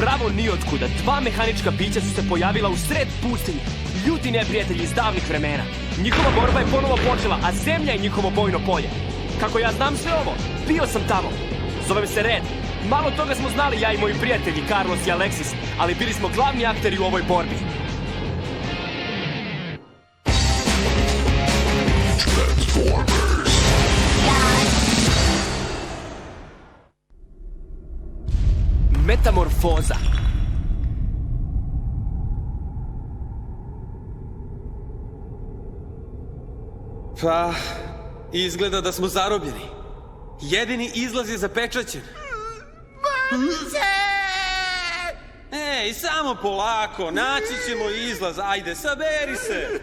Bravo nijotkuda, dva mehanička bića su se pojavila u sred pustinje. Ljuti neprijatelji iz davnih vremena. Njihova borba je ponovo počela, a zemlja je njihovo bojno polje. Kako ja znam sve ovo, bio sam tamo. Zovem se Red. Malo toga smo znali ja i moji prijatelji Carlos i Alexis, ali bili smo glavni akteri u ovoj borbi. Metamorfoza. Pa, izgleda da smo zarobljeni. Jedini izlaz je zapečaćen. Ej, samo polako, naći ćemo izlaz, ajde, saberi se!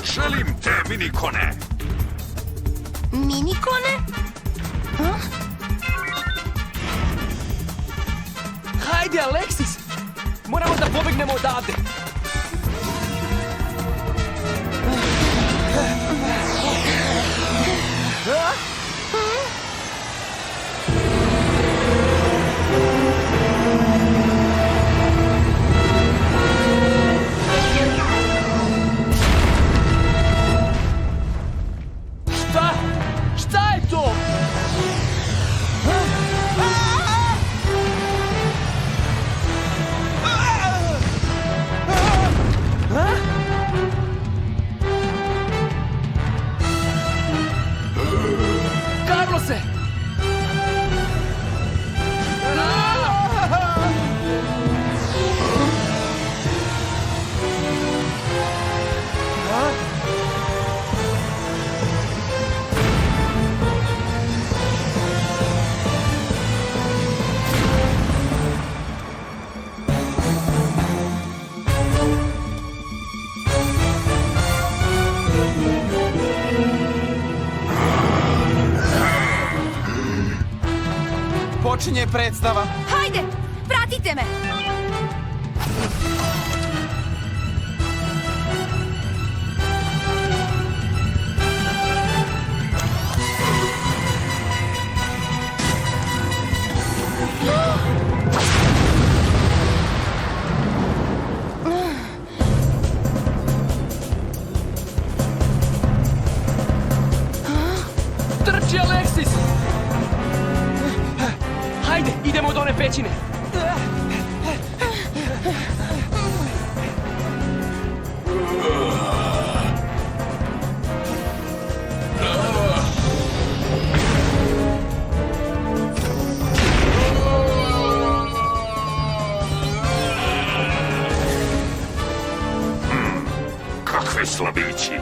Želim te minikone! Minikone? Hajde, Alexis! Moramo da pobegnemo odavde! Šta je to? Carlose! Počinje predstava. Hajde, pratite me! Trči, Alexis! Hajde, idemo do one pećine! Kakve slabići!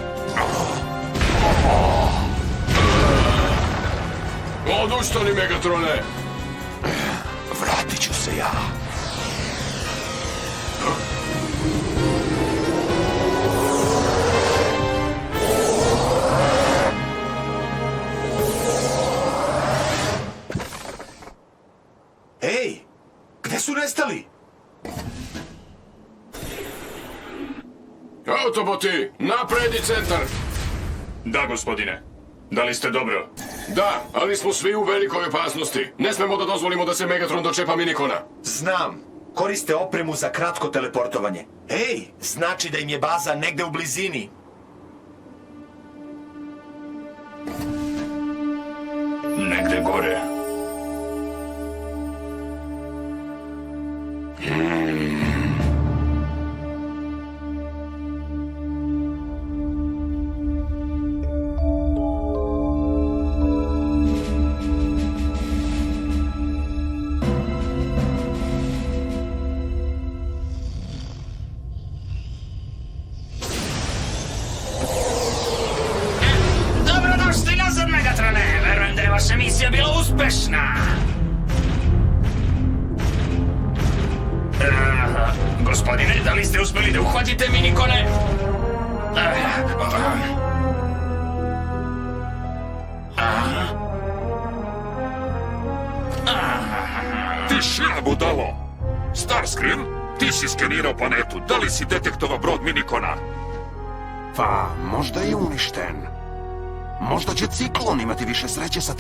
Odustani, Megatrone! Vratit ću se ja. Ej, gde su nestali? Autoboti, napredi centar! Da, gospodine. Da li ste dobro? Da, ali smo svi u velikoj opasnosti. Ne smemo da dozvolimo da se Megatron dočepa minikona. Znam, koriste opremu za kratko teleportovanje. Ej, znači da im je baza negde u blizini. Negde gore. Dobrodošli nazad, Megatrone! Verujem da je vaša misija bila uspešna! Gospodine, da li ste uspeli da uhvatite minikone? Tišina, budalo! Starscream, ti si skenirao planetu. Da li si detektovao brod minikona? Pa, možda je uništen. Možda će Ciklon imati više sreće sa